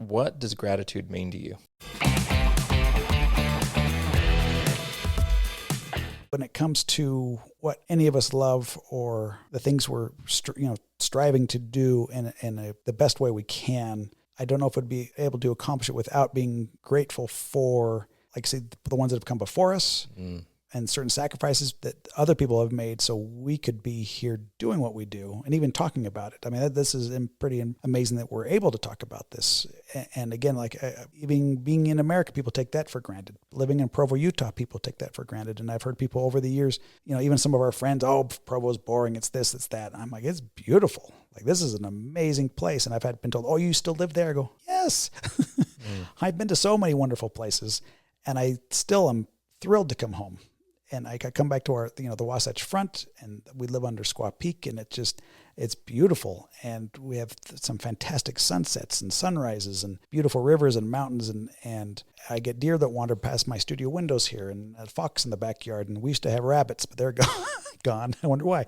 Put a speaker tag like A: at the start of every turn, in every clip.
A: What does gratitude mean to you?
B: When it comes to what any of us love or the things we're striving to do in the best way we can, I don't know if we'd be able to accomplish it without being grateful for, like, say, the ones that have come before us and certain sacrifices that other people have made so we could be here doing what we do and even talking about it. I mean, this is pretty amazing that we're able to talk about this. And again, like even being in America, people take that for granted. Living in Provo, Utah, people take that for granted. And I've heard people over the years, even some of our friends, oh, Provo's boring. It's this, it's that. And I'm like, it's beautiful. Like, this is an amazing place. And I've been told, oh, you still live there? I go, yes. I've been to so many wonderful places, and I still am thrilled to come home. And I come back to our, the Wasatch Front, and we live under Squaw Peak, and it's beautiful. And we have some fantastic sunsets and sunrises and beautiful rivers and mountains. And I get deer that wander past my studio windows here, and a fox in the backyard. And we used to have rabbits, but they're gone. I wonder why.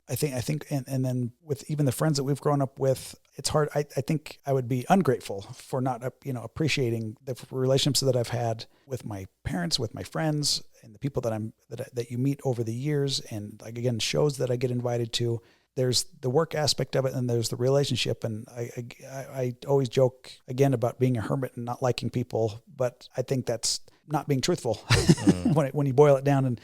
B: I think, and then with even the friends that we've grown up with, it's hard. I think I would be ungrateful for not, appreciating the relationships that I've had with my parents, with my friends, and the people that you meet over the years. And like, again, shows that I get invited to. There's the work aspect of it, and there's the relationship. And I always joke again about being a hermit and not liking people, but I think that's not being truthful when you boil it down and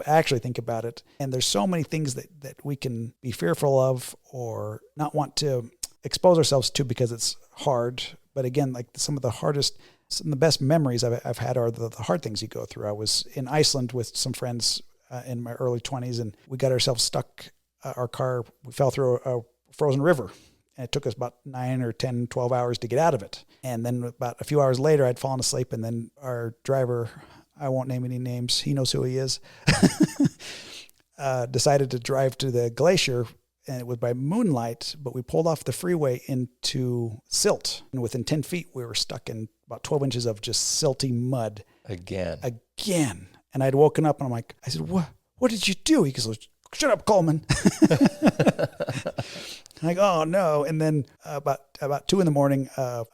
B: actually think about it. And there's so many things that we can be fearful of or not want to expose ourselves to because it's hard. But again, like some of the best memories I've had are the hard things you go through. I was in Iceland with some friends in my early 20s, and we got ourselves stuck. Our car, we fell through a frozen river. And it took us about 9 or 10, 12 hours to get out of it. And then about a few hours later, I'd fallen asleep. And then our driver, I won't name any names, he knows who he is, decided to drive to the glacier. And it was by moonlight, but we pulled off the freeway into silt. And within 10 feet, we were stuck in about 12 inches of just silty mud.
A: Again.
B: And I'd woken up, and I said, what did you do? He goes, shut up, Coleman. I'm like, oh no. And then about 2 a.m,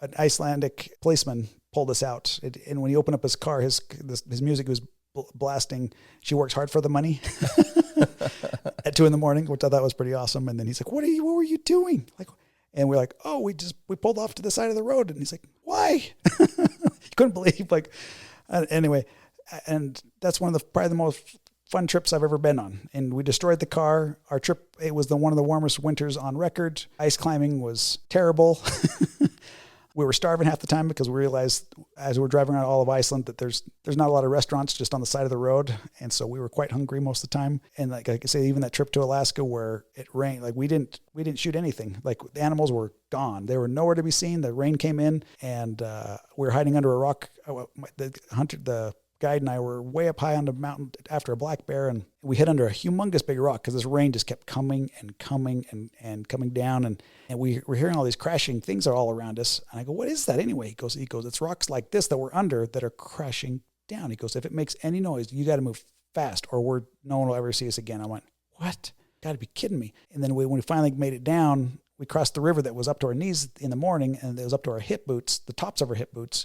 B: an Icelandic policeman pulled us out. And when he opened up his car, his music was blasting, "She works hard for the money," at 2 a.m, which I thought was pretty awesome. And then he's like, what were you doing? And we're like, oh, we pulled off to the side of the road. And he's like, why? He couldn't believe, anyway. And that's probably the most fun trips I've ever been on. And we destroyed the car. Our trip, it was one of the warmest winters on record. Ice climbing was terrible. We were starving half the time because we realized as we were driving around all of Iceland that there's not a lot of restaurants just on the side of the road. And so we were quite hungry most of the time. And like I say, even that trip to Alaska where it rained, we didn't shoot anything. Like, the animals were gone. They were nowhere to be seen. The rain came in, and we were hiding under a rock. The guide and I were way up high on the mountain after a black bear, and we hid under a humongous big rock because this rain just kept coming and coming and coming down, and we were hearing all these crashing things are all around us. And I go, what is that anyway? He goes, it's rocks like this that we're under that are crashing down. He goes, if it makes any noise, you got to move fast or no one will ever see us again. I went, what? Got to be kidding me. And then when we finally made it down, we crossed the river that was up to our knees in the morning, and it was up to our hip boots, the tops of our hip boots.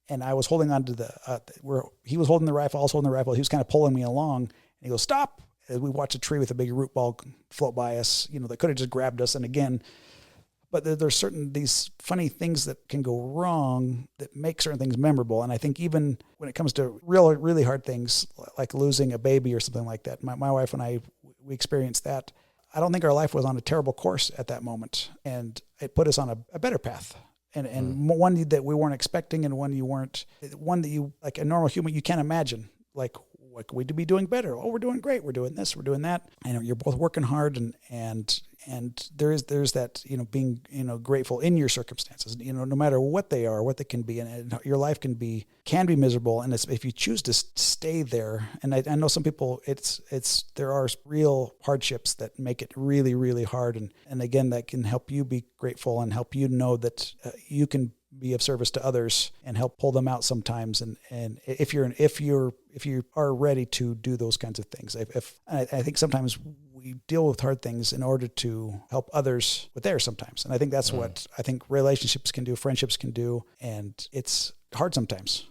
B: And I was holding on to where he was holding the rifle, I was holding the rifle. He was kind of pulling me along, and he goes, stop. As we watched a tree with a big root ball float by us, that could have just grabbed us. And again, but there's these funny things that can go wrong that make certain things memorable. And I think even when it comes to really hard things like losing a baby or something like that, my wife and I, we experienced that. I don't think our life was on a terrible course at that moment. And it put us on a better path. And one that we weren't expecting, and one that you, like a normal human, you can't imagine. Like, what could we be doing better? Oh, we're doing great. We're doing this. We're doing that. You're both working hard, and there's that, being, grateful in your circumstances, no matter what they are, what they can be, and your life can be miserable. And if you choose to stay there, and I know some people, there are real hardships that make it really, really hard. And again, that can help you be grateful and help you know that you can be of service to others and help pull them out sometimes. And if you are ready to do those kinds of things, I think sometimes we deal with hard things in order to help others with theirs sometimes. And I think that's what I think relationships can do, friendships can do. And it's hard sometimes.